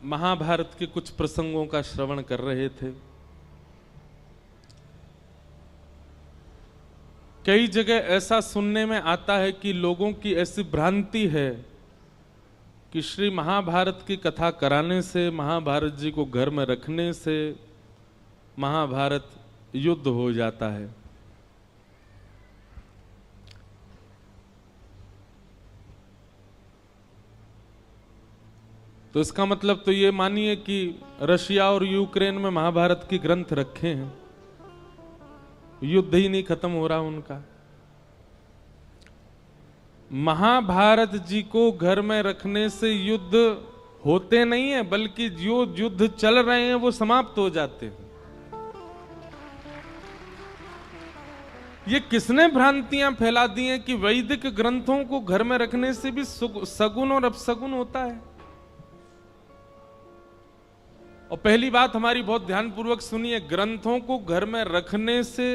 महाभारत के कुछ प्रसंगों का श्रवण कर रहे थे। कई जगह ऐसा सुनने में आता है कि लोगों की ऐसी भ्रांति है कि श्री महाभारत की कथा कराने से, महाभारत जी को घर में रखने से महाभारत युद्ध हो जाता है। तो इसका मतलब तो ये मानिए कि रशिया और यूक्रेन में महाभारत के ग्रंथ रखे हैं, युद्ध ही नहीं खत्म हो रहा उनका। महाभारत जी को घर में रखने से युद्ध होते नहीं है, बल्कि जो युद्ध चल रहे हैं वो समाप्त हो जाते हैं। ये किसने भ्रांतियां फैला दी हैं कि वैदिक ग्रंथों को घर में रखने से भी सगुन और अपसगुन होता है। और पहली बात हमारी बहुत ध्यानपूर्वक सुनिए, ग्रंथों को घर में रखने से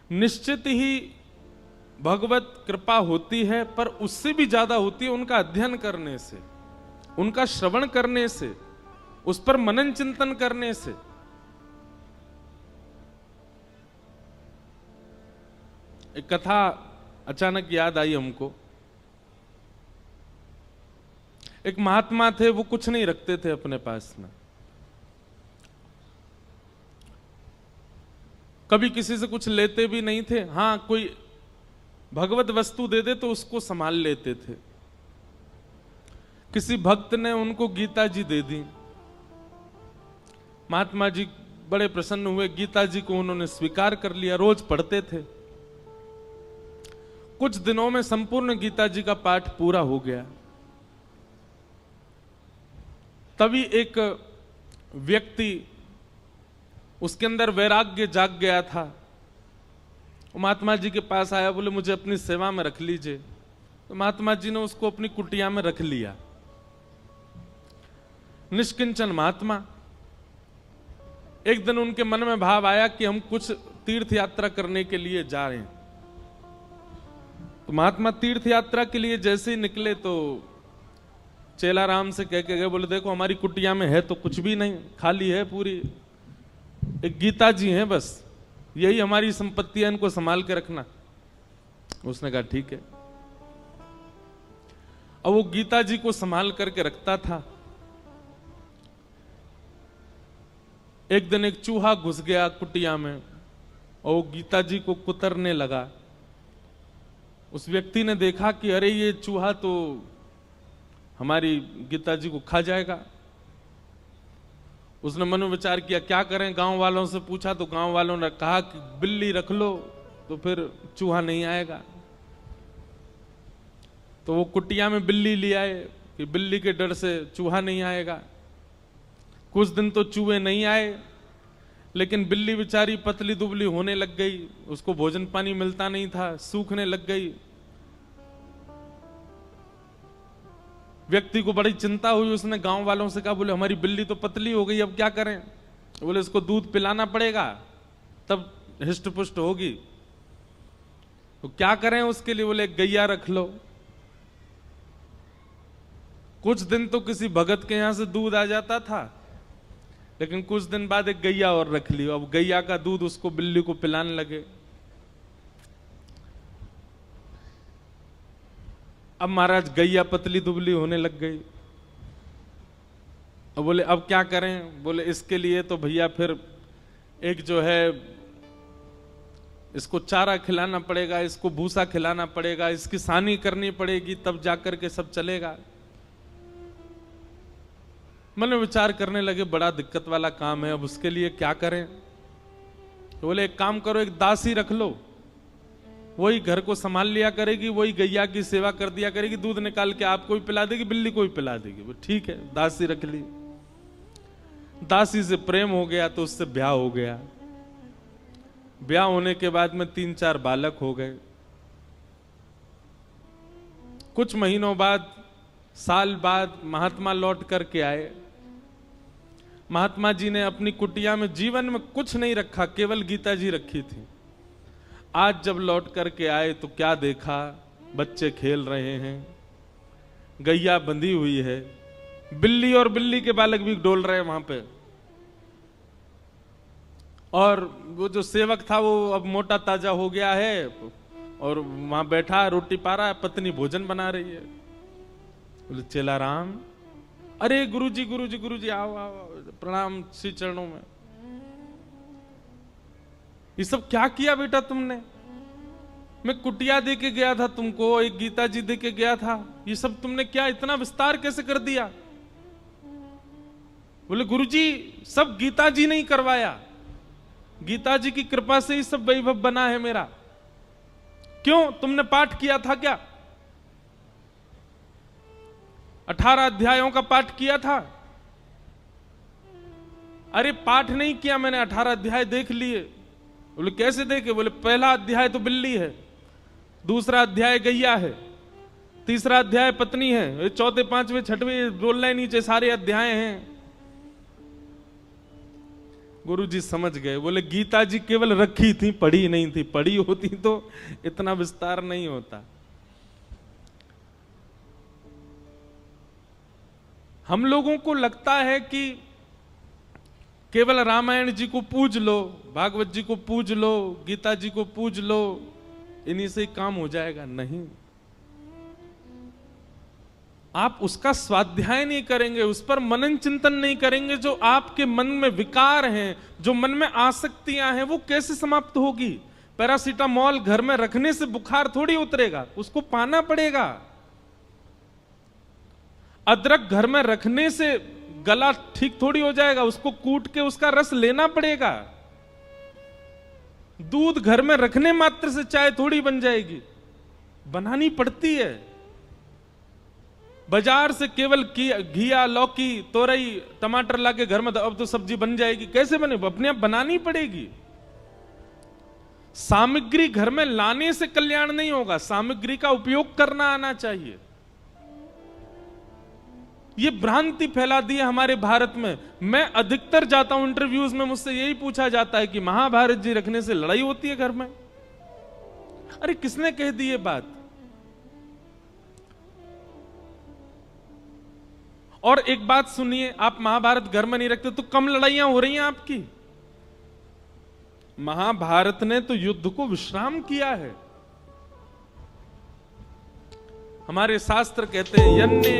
निश्चित ही भगवत कृपा होती है, पर उससे भी ज्यादा होती है उनका अध्ययन करने से, उनका श्रवण करने से, उस पर मनन चिंतन करने से। एक कथा अचानक याद आई हमको। एक महात्मा थे, वो कुछ नहीं रखते थे अपने पास में, कभी किसी से कुछ लेते भी नहीं थे। हां, कोई भगवत वस्तु दे दे तो उसको संभाल लेते थे। किसी भक्त ने उनको गीता जी दे दी, महात्मा जी बड़े प्रसन्न हुए, गीता जी को उन्होंने स्वीकार कर लिया, रोज पढ़ते थे। कुछ दिनों में संपूर्ण गीता जी का पाठ पूरा हो गया। तभी एक व्यक्ति, उसके अंदर वैराग्य जाग गया था, वो महात्मा जी के पास आया, बोले मुझे अपनी सेवा में रख लीजिए। तो महात्मा जी ने उसको अपनी कुटिया में रख लिया। निष्किंचन महात्मा। एक दिन उनके मन में भाव आया कि हम कुछ तीर्थ यात्रा करने के लिए जा रहे हैं। तो महात्मा तीर्थ यात्रा के लिए जैसे ही निकले तो चेला राम से कह के गए, बोले देखो हमारी कुटिया में है तो कुछ भी नहीं, खाली है पूरी, एक गीता जी हैं बस, यही हमारी संपत्ति है, इनको संभाल के रखना। उसने कहा ठीक है। अब वो गीता जी को संभाल करके रखता था। एक दिन एक चूहा घुस गया कुटिया में और वो गीता जी को कुतरने लगा। उस व्यक्ति ने देखा कि अरे ये चूहा तो हमारी गीता जी को खा जाएगा। उसने मनोविचार किया क्या करें, गांव वालों से पूछा तो गांव वालों ने कहा कि बिल्ली रख लो तो फिर चूहा नहीं आएगा। तो वो कुटिया में बिल्ली ले आए कि बिल्ली के डर से चूहा नहीं आएगा। कुछ दिन तो चूहे नहीं आए, लेकिन बिल्ली बेचारी पतली दुबली होने लग गई, उसको भोजन पानी मिलता नहीं था, सूखने लग गई। व्यक्ति को बड़ी चिंता हुई, उसने गांव वालों से कहा, बोले हमारी बिल्ली तो पतली हो गई, अब क्या करें? बोले इसको दूध पिलाना पड़ेगा तब हिष्ट पुष्ट होगी। तो क्या करें उसके लिए? बोले गैया रख लो। कुछ दिन तो किसी भगत के यहां से दूध आ जाता था, लेकिन कुछ दिन बाद एक गैया और रख ली। अब गैया का दूध उसको बिल्ली को पिलाने लगे। अब महाराज गैया पतली दुबली होने लग गई। अब बोले अब क्या करें? बोले इसके लिए तो भैया फिर एक जो है इसको चारा खिलाना पड़ेगा, इसको भूसा खिलाना पड़ेगा, इसकी सानी करनी पड़ेगी, तब जाकर के सब चलेगा। मन विचार करने लगे बड़ा दिक्कत वाला काम है, अब उसके लिए क्या करें? तो बोले एक काम करो, एक दासी रख लो, वही घर को संभाल लिया करेगी, वही गैया की सेवा कर दिया करेगी, दूध निकाल के आपको भी पिला देगी, बिल्ली को भी पिला देगी। वो ठीक है, दासी रख ली। दासी से प्रेम हो गया तो उससे ब्याह हो गया। ब्याह होने के बाद में 3-4 बालक हो गए। कुछ महीनों बाद, साल बाद महात्मा लौट करके आए। महात्मा जी ने अपनी कुटिया में जीवन में कुछ नहीं रखा, केवल गीता जी रखी थी। आज जब लौट करके आए तो क्या देखा? बच्चे खेल रहे हैं, गैया बंधी हुई है, बिल्ली और बिल्ली के बालक भी डोल रहे हैं वहां पे। और वो जो सेवक था वो अब मोटा ताजा हो गया है और वहां बैठा रोटी पा रहा है, पत्नी भोजन बना रही है। बोले चेला राम, अरे गुरुजी गुरुजी गुरुजी आओ आओ, प्रणाम श्री चरणों में। ये सब क्या किया बेटा तुमने? मैं कुटिया दे के गया था तुमको, एक गीता जी दे के गया था, ये सब तुमने क्या इतना विस्तार कैसे कर दिया? बोले गुरुजी सब गीता जी ने ही करवाया, गीता जी की कृपा से ही सब वैभव बना है मेरा। क्यों, तुमने पाठ किया था क्या? 18 अध्यायों का पाठ किया था? अरे पाठ नहीं किया मैंने, 18 अध्याय देख लिए। बोले कैसे देखे? बोले पहला अध्याय तो बिल्ली है, दूसरा अध्याय गैया है, तीसरा अध्याय पत्नी है, चौथे पांचवें छठवें रोल लाइन नीचे सारे अध्याय हैं। गुरुजी समझ गए। बोले गीता जी केवल रखी थी, पढ़ी नहीं थी, पढ़ी होती तो इतना विस्तार नहीं होता। हम लोगों को लगता है कि केवल रामायण जी को पूज लो, भागवत जी को पूज लो, गीता जी को पूज लो, इन्हीं से काम हो जाएगा। नहीं, आप उसका स्वाध्याय नहीं करेंगे, उस पर मनन चिंतन नहीं करेंगे, जो आपके मन में विकार हैं, जो मन में आसक्तियां हैं, वो कैसे समाप्त होगी? पैरासीटामोल घर में रखने से बुखार थोड़ी उतरेगा, उसको पाना पड़ेगा। अदरक घर में रखने से गला ठीक थोड़ी हो जाएगा, उसको कूट के उसका रस लेना पड़ेगा। दूध घर में रखने मात्र से चाय थोड़ी बन जाएगी, बनानी पड़ती है। बाजार से केवल घिया, लौकी, तोरई, टमाटर लाके घर में अब तो सब्जी बन जाएगी, कैसे बने? अपने आप बनानी पड़ेगी। सामग्री घर में लाने से कल्याण नहीं होगा, सामग्री का उपयोग करना आना चाहिए। ये भ्रांति फैला दी है हमारे भारत में। मैं अधिकतर जाता हूं इंटरव्यूज में, मुझसे यही पूछा जाता है कि महाभारत जी रखने से लड़ाई होती है घर में। अरे किसने कह दी ये बात? और एक बात सुनिए, आप महाभारत घर में नहीं रखते तो कम लड़ाइयां हो रही हैं आपकी। महाभारत ने तो युद्ध को विश्राम किया है। हमारे शास्त्र कहते हैं यन्ने